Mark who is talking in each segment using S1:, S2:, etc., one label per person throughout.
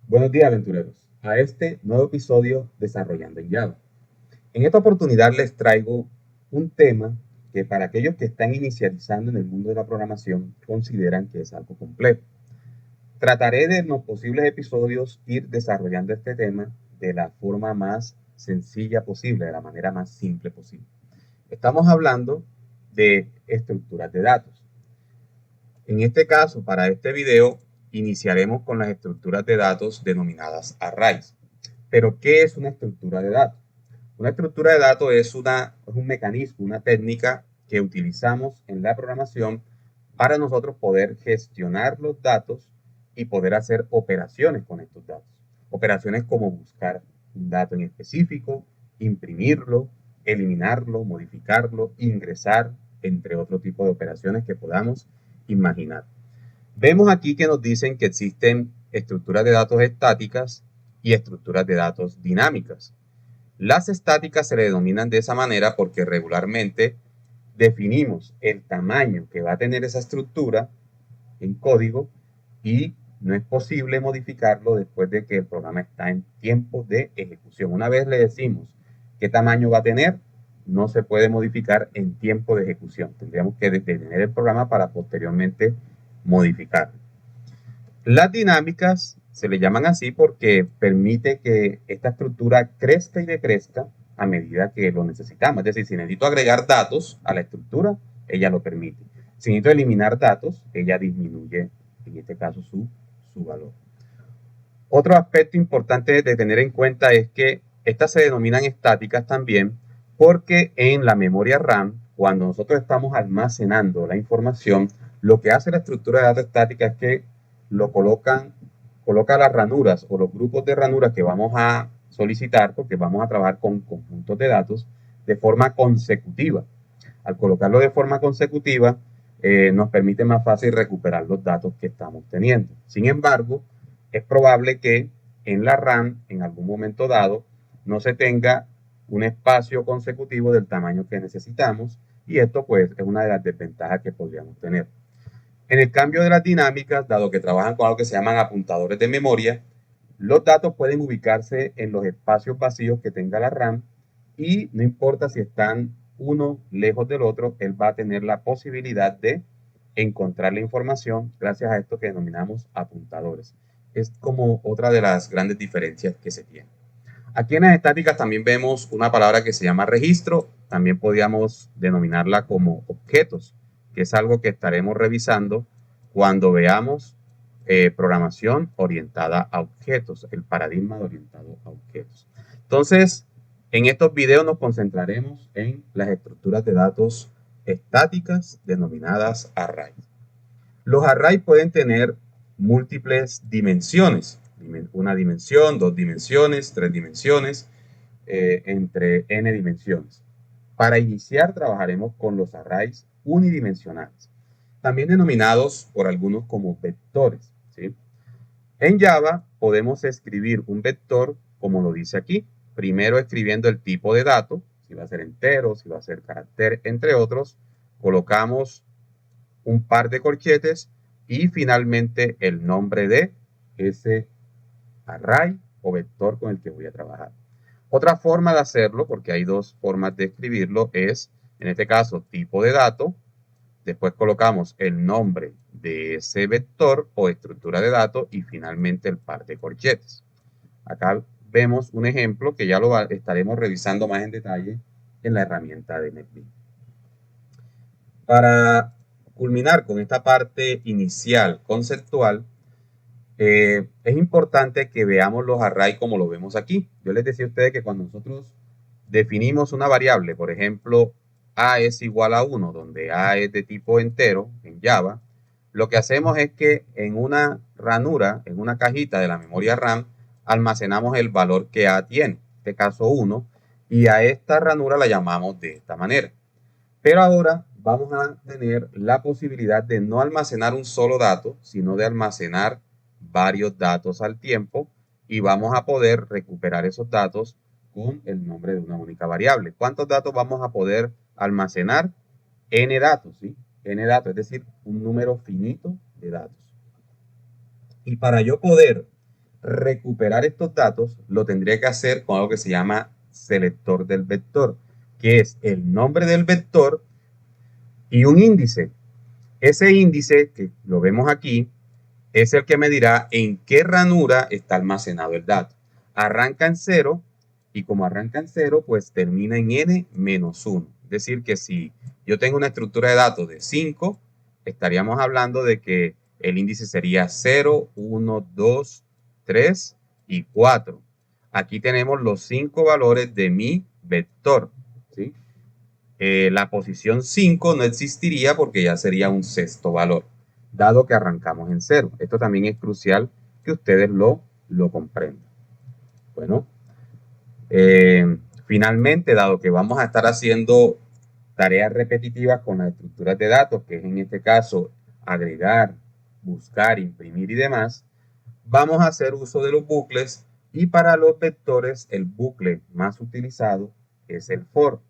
S1: Buenos días, aventureros, a este nuevo episodio Desarrollando en Java. En esta oportunidad les traigo un tema que para aquellos que están inicializando en el mundo de la programación consideran que es algo complejo. Trataré de en los posibles episodios ir desarrollando este tema de la forma más sencilla posible, de la manera más simple posible. Estamos hablando de estructuras de datos. En este caso, para este video, iniciaremos con las estructuras de datos denominadas arrays. Pero, ¿qué es una estructura de datos? Una estructura de datos es un mecanismo, una técnica que utilizamos en la programación para nosotros poder gestionar los datos y poder hacer operaciones con estos datos. Operaciones como buscar un dato en específico, imprimirlo, eliminarlo, modificarlo, ingresar, entre otro tipo de operaciones que podamos imaginar. Vemos aquí que nos dicen que existen estructuras de datos estáticas y estructuras de datos dinámicas. Las estáticas se le denominan de esa manera porque regularmente definimos el tamaño que va a tener esa estructura en código y no es posible modificarlo después de que el programa está en tiempo de ejecución. Una vez le decimos qué tamaño va a tener, no se puede modificar en tiempo de ejecución. Tendríamos que detener el programa para posteriormente modificarlo. Las dinámicas se le llaman así porque permite que esta estructura crezca y decrezca a medida que lo necesitamos. Es decir, si necesito agregar datos a la estructura, ella lo permite. Si necesito eliminar datos, ella disminuye, en este caso, su valor. Otro aspecto importante de tener en cuenta es que estas se denominan estáticas también porque en la memoria RAM, cuando nosotros estamos almacenando la información, lo que hace la estructura de datos estática es que coloca las ranuras o los grupos de ranuras que vamos a solicitar, porque vamos a trabajar con conjuntos de datos de forma consecutiva. Al colocarlo de forma consecutiva, nos permite más fácil recuperar los datos que estamos teniendo. Sin embargo, es probable que en la RAM, en algún momento dado, no se tenga un espacio consecutivo del tamaño que necesitamos y esto pues es una de las desventajas que podríamos tener. En el cambio de las dinámicas, dado que trabajan con algo que se llaman apuntadores de memoria, los datos pueden ubicarse en los espacios vacíos que tenga la RAM y no importa si están uno lejos del otro, él va a tener la posibilidad de encontrar la información gracias a esto que denominamos apuntadores. Es como otra de las grandes diferencias que se tienen. Aquí en las estáticas también vemos una palabra que se llama registro, también podríamos denominarla como objetos, que es algo que estaremos revisando cuando veamos programación orientada a objetos, el paradigma de orientado a objetos. Entonces, en estos videos nos concentraremos en las estructuras de datos estáticas denominadas arrays. Los arrays pueden tener múltiples dimensiones, una dimensión, dos dimensiones, tres dimensiones, entre n dimensiones. Para iniciar trabajaremos con los arrays unidimensionales, también denominados por algunos como vectores, ¿sí? En Java podemos escribir un vector como lo dice aquí, primero escribiendo el tipo de dato, si va a ser entero, si va a ser carácter, entre otros, colocamos un par de corchetes y finalmente el nombre de ese array o vector con el que voy a trabajar. Otra forma de hacerlo, porque hay dos formas de escribirlo, es en este caso tipo de dato, después colocamos el nombre de ese vector o estructura de datos y finalmente el par de corchetes. Acá vemos un ejemplo que ya lo estaremos revisando más en detalle en la herramienta de NetBeans. Para culminar con esta parte inicial conceptual, es importante que veamos los arrays como lo vemos aquí. Yo les decía a ustedes que cuando nosotros definimos una variable, por ejemplo, a es igual a 1, donde a es de tipo entero en Java, lo que hacemos es que en una ranura, en una cajita de la memoria RAM, almacenamos el valor que a tiene, en este caso 1, y a esta ranura la llamamos de esta manera. Pero ahora vamos a tener la posibilidad de no almacenar un solo dato, sino de almacenar varios datos al tiempo y vamos a poder recuperar esos datos con el nombre de una única variable. ¿Cuántos datos vamos a poder almacenar n datos, ¿sí? N datos, es decir, un número finito de datos. Y para yo poder recuperar estos datos, lo tendría que hacer con algo que se llama selector del vector, que es el nombre del vector y un índice. Ese índice, que lo vemos aquí, es el que me dirá en qué ranura está almacenado el dato. Arranca en 0 y como arranca en 0, pues termina en n-1. Es decir, que si yo tengo una estructura de datos de 5, estaríamos hablando de que el índice sería 0, 1, 2, 3 y 4. Aquí tenemos los 5 valores de mi vector, ¿sí? La posición 5 no existiría porque ya sería un sexto valor, dado que arrancamos en 0. Esto también es crucial que ustedes lo comprendan. Bueno, finalmente, dado que vamos a estar haciendo tareas repetitivas con las estructuras de datos, que es en este caso agregar, buscar, imprimir y demás, vamos a hacer uso de los bucles y para los vectores el bucle más utilizado es el for,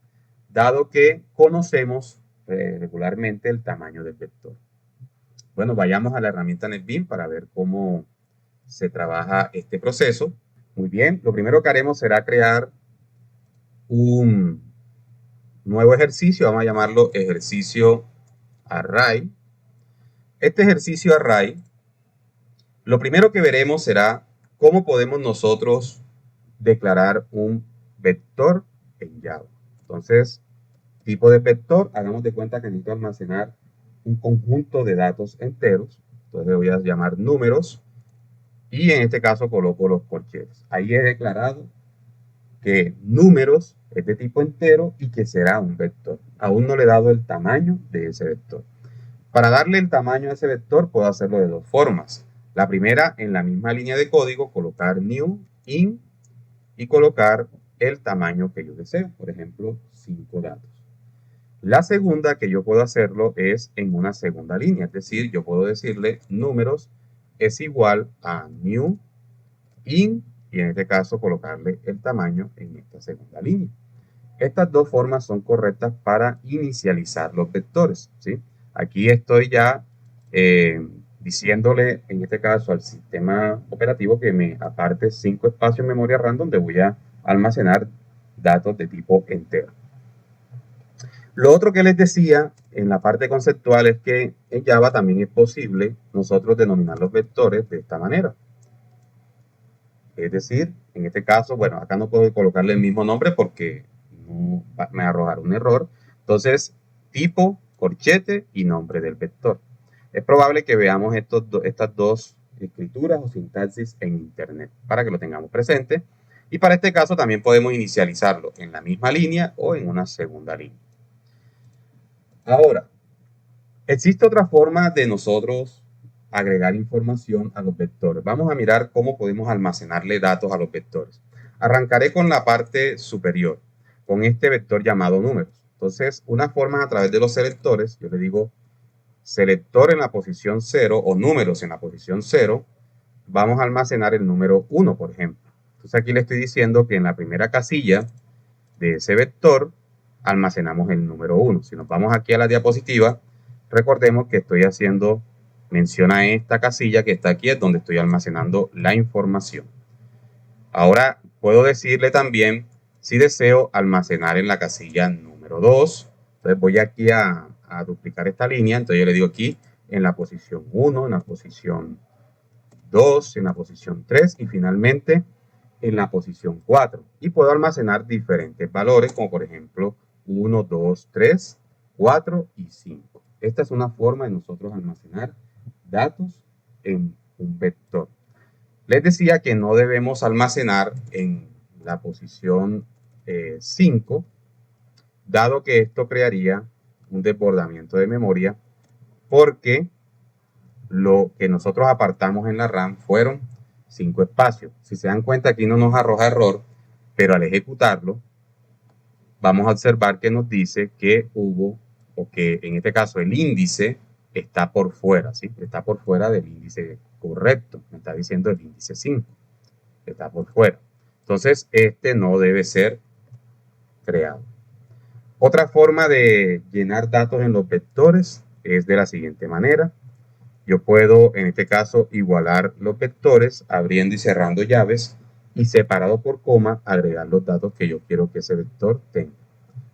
S1: dado que conocemos regularmente el tamaño del vector. Bueno, vayamos a la herramienta NetBeans para ver cómo se trabaja este proceso. Muy bien, lo primero que haremos será crear un nuevo ejercicio, vamos a llamarlo ejercicio array. Este ejercicio array, lo primero que veremos será cómo podemos nosotros declarar un vector en Java. Entonces, tipo de vector, hagamos de cuenta que necesito almacenar un conjunto de datos enteros. Entonces voy a llamar números y en este caso coloco los corchetes. Ahí he declarado que números es de tipo entero y que será un vector. Aún no le he dado el tamaño de ese vector. Para darle el tamaño a ese vector puedo hacerlo de dos formas. La primera, en la misma línea de código, colocar new, in y colocar el tamaño que yo deseo. Por ejemplo, 5 datos. La segunda que yo puedo hacerlo es en una segunda línea, es decir, yo puedo decirle números es igual a new in y en este caso colocarle el tamaño en esta segunda línea. Estas dos formas son correctas para inicializar los vectores, ¿sí? Aquí estoy ya diciéndole en este caso al sistema operativo que me aparte 5 espacios en memoria RAM donde voy a almacenar datos de tipo entero. Lo otro que les decía en la parte conceptual es que en Java también es posible nosotros denominar los vectores de esta manera. Es decir, en este caso, bueno, acá no puedo colocarle el mismo nombre porque no, me arrojará un error. Entonces, tipo, corchete y nombre del vector. Es probable que veamos estas dos escrituras o sintaxis en internet para que lo tengamos presente. Y para este caso también podemos inicializarlo en la misma línea o en una segunda línea. Ahora, existe otra forma de nosotros agregar información a los vectores. Vamos a mirar cómo podemos almacenarle datos a los vectores. Arrancaré con la parte superior, con este vector llamado números. Entonces, una forma a través de los selectores, yo le digo selector en la posición 0 o números en la posición 0, vamos a almacenar el número 1, por ejemplo. Entonces aquí le estoy diciendo que en la primera casilla de ese vector almacenamos el número 1. Si nos vamos aquí a la diapositiva, recordemos que estoy haciendo mención a esta casilla que está aquí, es donde estoy almacenando la información. Ahora puedo decirle también si deseo almacenar en la casilla número 2. Entonces voy aquí a duplicar esta línea. Entonces yo le digo aquí en la posición 1, en la posición 2, en la posición 3 y finalmente en la posición 4. Y puedo almacenar diferentes valores como por ejemplo 1, 2, 3, 4 y 5. Esta es una forma de nosotros almacenar datos en un vector. Les decía que no debemos almacenar en la posición 5, dado que esto crearía un desbordamiento de memoria, porque lo que nosotros apartamos en la RAM fueron 5 espacios. Si se dan cuenta, aquí no nos arroja error, pero al ejecutarlo, vamos a observar que nos dice que hubo, o que en este caso el índice está por fuera, ¿sí? Está por fuera del índice correcto. Me está diciendo el índice 5. Está por fuera. Entonces, este no debe ser creado. Otra forma de llenar datos en los vectores es de la siguiente manera. Yo puedo, en este caso, igualar los vectores abriendo y cerrando llaves y separado por coma agregar los datos que yo quiero que ese vector tenga.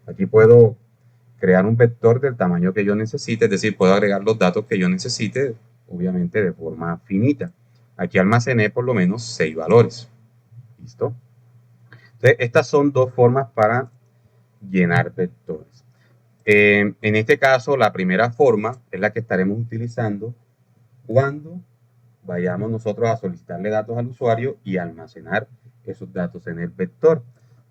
S1: Aquí puedo crear un vector del tamaño que yo necesite, es decir, puedo agregar los datos que yo necesite, obviamente de forma finita. Aquí almacené por lo menos 6 valores. ¿Listo? Entonces, estas son dos formas para llenar vectores. En este caso, la primera forma es la que estaremos utilizando cuando vayamos nosotros a solicitarle datos al usuario y almacenar esos datos en el vector.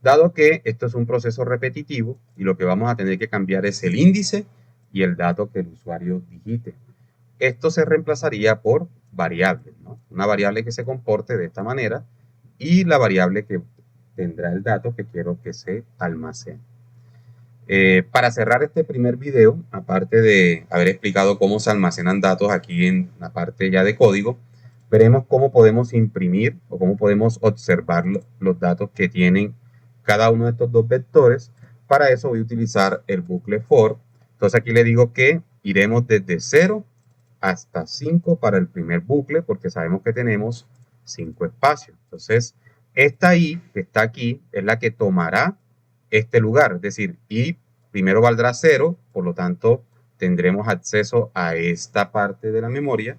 S1: Dado que esto es un proceso repetitivo y lo que vamos a tener que cambiar es el índice y el dato que el usuario digite. Esto se reemplazaría por variables, ¿no? Una variable que se comporte de esta manera y la variable que tendrá el dato que quiero que se almacene. Para cerrar este primer video, aparte de haber explicado cómo se almacenan datos aquí en la parte ya de código, veremos cómo podemos imprimir o cómo podemos observar los datos que tienen cada uno de estos dos vectores. Para eso voy a utilizar el bucle for. Entonces aquí le digo que iremos desde 0 hasta 5 para el primer bucle, porque sabemos que tenemos 5 espacios. Entonces, esta i que está aquí es la que tomará este lugar, es decir, i primero valdrá 0, por lo tanto tendremos acceso a esta parte de la memoria.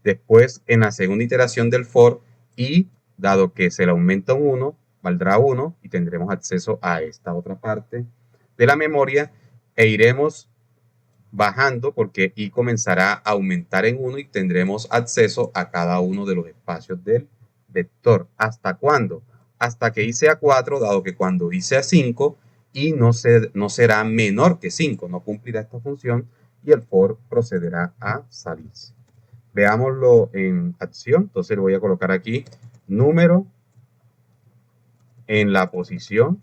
S1: Después, en la segunda iteración del for, i, dado que se le aumenta un 1, valdrá 1 y tendremos acceso a esta otra parte de la memoria e iremos bajando porque i comenzará a aumentar en 1 y tendremos acceso a cada uno de los espacios del vector. ¿Hasta cuándo? Hasta que i sea 4, dado que cuando i sea 5, i no será menor que 5, no cumplirá esta función y el for procederá a salirse. Veámoslo en acción. Entonces le voy a colocar aquí número en la posición.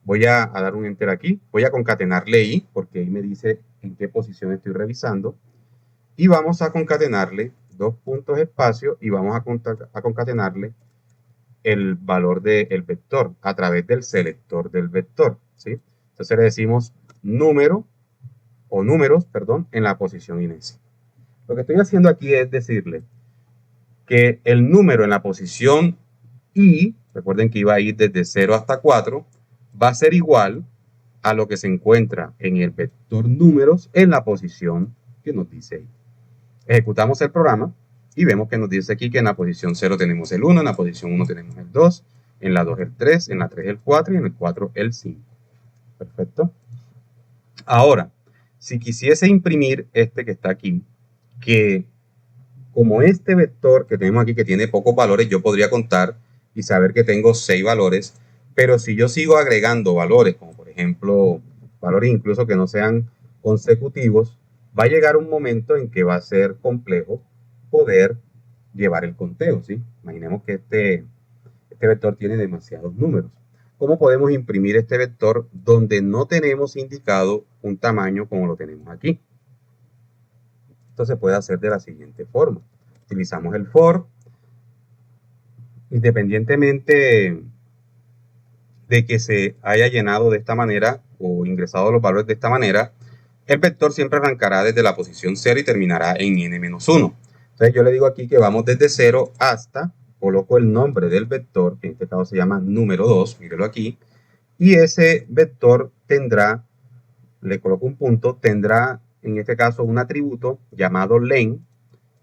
S1: Voy a dar un enter aquí. Voy a concatenarle i, porque ahí me dice en qué posición estoy revisando. Y vamos a concatenarle dos puntos espacio y vamos a concatenarle el valor del vector a través del selector del vector, ¿sí? Entonces le decimos número o números, perdón, en la posición inicia. Lo que estoy haciendo aquí es decirle que el número en la posición i, recuerden que iba a ir desde 0 hasta 4, va a ser igual a lo que se encuentra en el vector números en la posición que nos dice ahí. Ejecutamos el programa y vemos que nos dice aquí que en la posición 0 tenemos el 1, en la posición 1 tenemos el 2, en la 2 el 3, en la 3 el 4 y en el 4 el 5. Perfecto. Ahora, si quisiese imprimir este que está aquí, que como este vector que tenemos aquí que tiene pocos valores, yo podría contar y saber que tengo 6 valores, pero si yo sigo agregando valores, como por ejemplo, valores incluso que no sean consecutivos, va a llegar un momento en que va a ser complejo poder llevar el conteo, ¿sí? Imaginemos que este vector tiene demasiados números. ¿Cómo podemos imprimir este vector donde no tenemos indicado un tamaño como lo tenemos aquí? Esto se puede hacer de la siguiente forma. Utilizamos el for. Independientemente de que se haya llenado de esta manera o ingresado los valores de esta manera, el vector siempre arrancará desde la posición 0 y terminará en n-1. Entonces yo le digo aquí que vamos desde 0 hasta, coloco el nombre del vector, que en este caso se llama número 2, mírelo aquí, y ese vector tendrá, le coloco un punto, tendrá en este caso un atributo llamado len,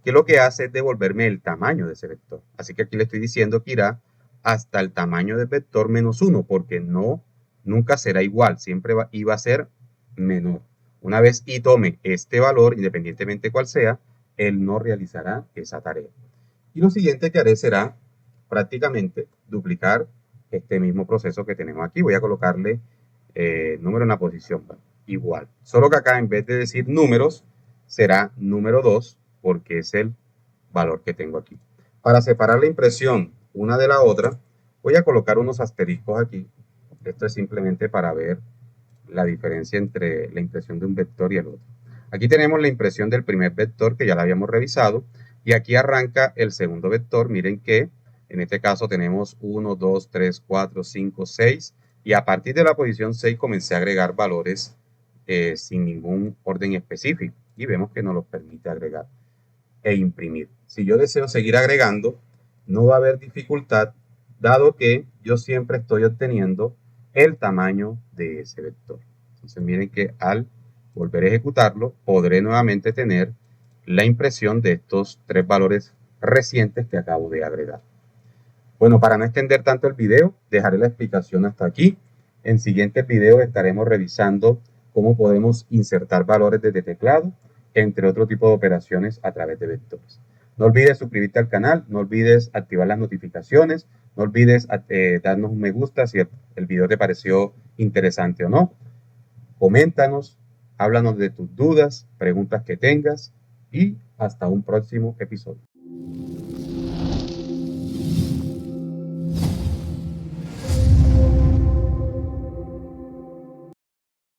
S1: que lo que hace es devolverme el tamaño de ese vector. Así que aquí le estoy diciendo que irá hasta el tamaño del vector menos 1, porque nunca será igual, siempre iba a ser menor. Una vez i tome este valor, independientemente cuál sea, él no realizará esa tarea. Y lo siguiente que haré será prácticamente duplicar este mismo proceso que tenemos aquí. Voy a colocarle número en la posición igual. Solo que acá en vez de decir números, será número 2, porque es el valor que tengo aquí. Para separar la impresión una de la otra, voy a colocar unos asteriscos aquí. Esto es simplemente para ver la diferencia entre la impresión de un vector y el otro. Aquí tenemos la impresión del primer vector que ya la habíamos revisado y aquí arranca el segundo vector. Miren que en este caso tenemos 1, 2, 3, 4, 5, 6 Y a partir de la posición 6 comencé a agregar valores sin ningún orden específico. Y vemos que nos los permite agregar e imprimir. Si yo deseo seguir agregando, no va a haber dificultad, dado que yo siempre estoy obteniendo el tamaño de ese vector. Entonces miren que al volver a ejecutarlo, podré nuevamente tener la impresión de estos 3 valores recientes que acabo de agregar. Bueno, para no extender tanto el video, dejaré la explicación hasta aquí. En siguientes videos estaremos revisando cómo podemos insertar valores desde teclado, entre otro tipo de operaciones a través de vectores. No olvides suscribirte al canal, no olvides activar las notificaciones, no olvides darnos un me gusta si el video te pareció interesante o no. Coméntanos, háblanos de tus dudas, preguntas que tengas y hasta un próximo episodio.